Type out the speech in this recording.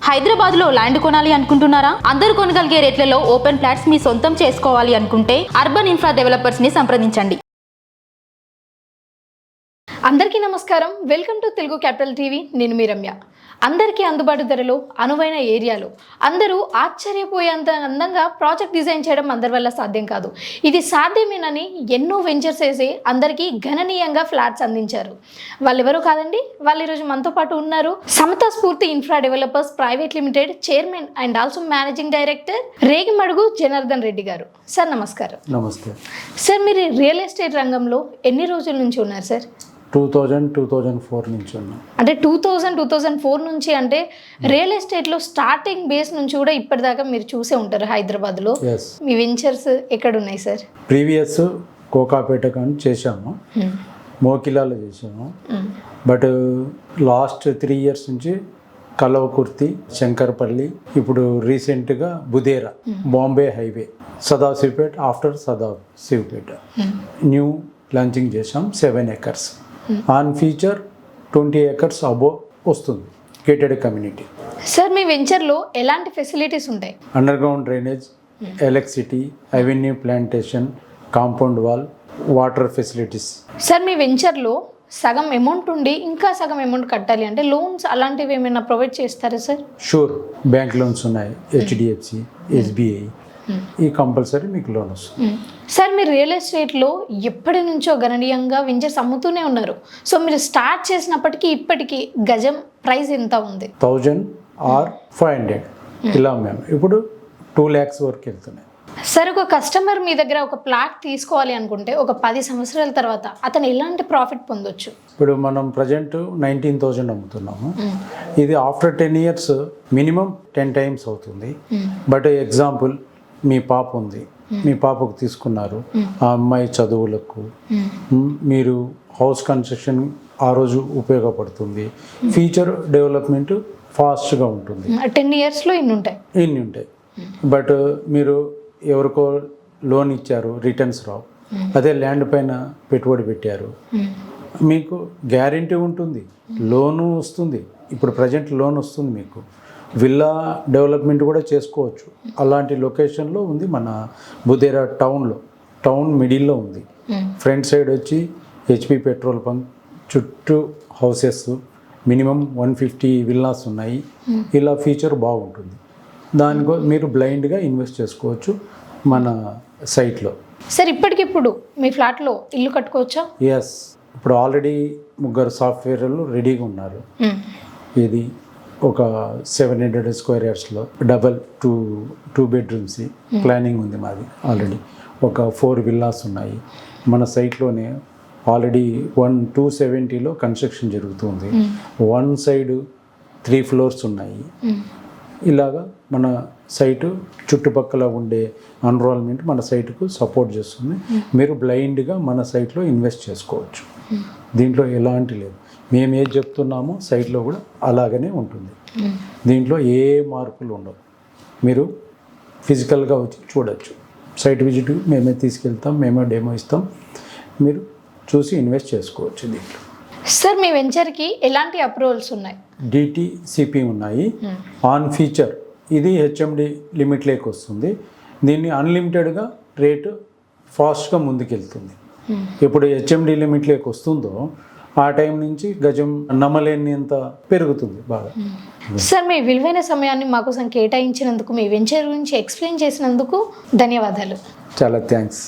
హైదరాబాద్లో ల్యాండ్ కొనాలి అనుకుంటున్నారా? అందరూ కొనగలిగే రేట్లలో ఓపెన్ ఫ్లాట్స్ మీ సొంతం చేసుకోవాలి అనుకుంటే అర్బన్ ఇన్ఫ్రా డెవలపర్స్ ని సంప్రదించండి. అందరికీ నమస్కారం. Welcome to Telugu capital TV. నేను మీ రమ్య. అందరికీ అందుబాటు ధరలో అనువైన ఏరియాలో అందరూ ఆశ్చర్యపోయేంత అందంగా ప్రాజెక్ట్ డిజైన్ చేయడం అందరి వల్ల సాధ్యం కాదు. ఇది సాధ్యమేనని ఎన్నో వెంచర్స్ వేసి అందరికీ గణనీయంగా ఫ్లాట్స్ అందించారు. వాళ్ళు ఎవరు కాదండి, వాళ్ళు ఈరోజు మనతో పాటు ఉన్నారు. Samatha Spoorthi infra developers private limited chairman and also managing director Regimadugu Janardhan Reddy గారు. సార్ నమస్కారం. నమస్తే సార్, మీరు రియల్ ఎస్టేట్ రంగంలో ఎన్ని రోజుల నుంచి ఉన్నారు సార్? 2004 నుంచి ఉన్నాం. అంటే 2004 నుంచి అంటే రియల్ ఎస్టేట్లో స్టార్టింగ్ బేస్ నుంచి కూడా ఇప్పటిదాకా మీరు చూసే ఉంటారు హైదరాబాద్లో. మీ వెంచర్స్ ఎక్కడ ఉన్నాయి సార్? ప్రీవియస్ కోకాపేట కానీ చేశాము, మోకిలాలో చేసాము. బట్ లాస్ట్ 3 years నుంచి కలవకుర్తి, శంకర్పల్లి, ఇప్పుడు రీసెంట్గా Budera, Bombay highway, Sadashivpet, after Sadashivpet new launching చేసాం. 7 acres on feature 20 acres above వస్తుంది. Gated community. సార్, మీ వెంచర్లో ఎలాంటి ఫెసిలిటీస్ ఉంటాయి? Underground drainage, electricity, avenue plantation, compound wall, water facilities. Sir, మీ వెంచర్లో సగం అమౌంట్ ఉండి ఇంకా సగం అమౌంట్ కట్టాలి అంటే లోన్స్ అలాంటివి ఏమైనా ప్రొవైడ్ చేస్తారా సార్? షూర్, బ్యాంక్ లోన్స్ ఉన్నాయి, హెచ్డిఎఫ్సి, ఎస్బీఐ, ఈ కంపల్సరీ మీకు లోన్ వస్తుంది. సార్, మీరు రియల్ ఎస్టేట్లో ఎప్పటి నుంచో గణనీయంగా వెంచర్స్ అమ్ముతూనే ఉన్నారు. సో మీరు స్టార్ట్ చేసినప్పటికీ ఇప్పటికీ గజం ప్రైస్ ఎంత ఉంది? 1000 or 500 ఇలా మేము ఇప్పుడు 2 lakhs వరకు వెళ్తున్నాయి. సార్, ఒక కస్టమర్ మీ దగ్గర ఒక ప్లాట్ తీసుకోవాలి అనుకుంటే ఒక 10 సంవత్సరాల తర్వాత అతను ఎలాంటి ప్రాఫిట్ పొందొచ్చు? ఇప్పుడు మనం ప్రజెంట్ 19,000 అమ్ముతున్నాము. ఇది ఆఫ్టర్ 10 years మినిమం 10 times అవుతుంది. బట్ ఎగ్జాంపుల్, మీ పాప ఉంది, మీ పాపకు తీసుకున్నారు, ఆ అమ్మాయి చదువులకు, మీరు హౌస్ కన్స్ట్రక్షన్ ఆ రోజు ఉపయోగపడుతుంది. ఫ్యూచర్ డెవలప్మెంట్ ఫాస్ట్గా ఉంటుంది. 10 yearsలో ఇన్ని ఉంటాయి. బట్ మీరు ఎవరికో లోన్ ఇచ్చారు, రిటర్న్స్ రావు. అదే ల్యాండ్ పైన పెట్టుబడి పెట్టారు, మీకు గ్యారెంటీ ఉంటుంది, లోను వస్తుంది. ఇప్పుడు ప్రజెంట్ లోన్ వస్తుంది మీకు. విల్లా డెవలప్మెంట్ కూడా చేసుకోవచ్చు. అలాంటి లొకేషన్లో ఉంది మన బుదేరా టౌన్లో. టౌన్ మిడిల్లో ఉంది. ఫ్రంట్ సైడ్ వచ్చి హెచ్పి పెట్రోల్ బంక్, చుట్టూ హౌసెస్, మినిమం 150 విల్లాస్ ఉన్నాయి. ఇలా ఫీచర్ బాగుంటుంది. దానికో మీరు బ్లైండ్గా ఇన్వెస్ట్ చేసుకోవచ్చు మన సైట్లో. సార్, ఇప్పటికిప్పుడు మీ ఫ్లాట్లో ఇల్లు కట్టుకోవచ్చా? ఎస్, ఇప్పుడు ఆల్రెడీ 3 సాఫ్ట్వేర్లు రెడీగా ఉన్నారు. ఇది ఒక 700 square yardsలో డబల్ 2 bedrooms ప్లానింగ్ ఉంది మాది. ఆల్రెడీ ఒక 4 విల్లాస్ ఉన్నాయి మన సైట్లోనే. ఆల్రెడీ 270లో కన్స్ట్రక్షన్ జరుగుతుంది. 1 side 3 floors ఉన్నాయి. ఇలాగా మన సైటు చుట్టుపక్కల ఉండే ఎన్విరాన్మెంట్ మన సైటుకు సపోర్ట్ చేస్తుంది. మీరు బ్లైండ్గా మన సైట్లో ఇన్వెస్ట్ చేసుకోవచ్చు. దీంట్లో ఎలాంటి లేదు. మేము ఏది చెప్తున్నామో సైట్లో కూడా అలాగనే ఉంటుంది. దీంట్లో ఏ మార్పులు ఉండవు. మీరు ఫిజికల్గా వచ్చి చూడొచ్చు. సైట్ విజిట్ మేమే తీసుకెళ్తాం, మేమే డెమో ఇస్తాం. మీరు చూసి ఇన్వెస్ట్ చేసుకోవచ్చు దీంట్లో. సార్, మీ వెంచర్కి ఎలాంటి అప్రూవల్స్ ఉన్నాయి? డిటిసిపి ఉన్నాయి. ఆన్ ఫీచర్ ఇది హెచ్ఎండి లిమిట్లోకి వస్తుంది. దీన్ని అన్లిమిటెడ్గా రేటు ఫాస్ట్గా ముందుకెళ్తుంది. ఎప్పుడు హెచ్ఎండి లిమిట్లోకి వస్తుందో ఆ టైం నుంచి గజం నమ్మలేనంత పెరుగుతుంది బాగా. సార్, మీ విలువైన సమయాన్ని మా కోసం కేటాయించినందుకు, మీ వెంచర్ గురించి ఎక్స్ప్లెయిన్ చేసినందుకు ధన్యవాదాలు. చాలా థ్యాంక్స్.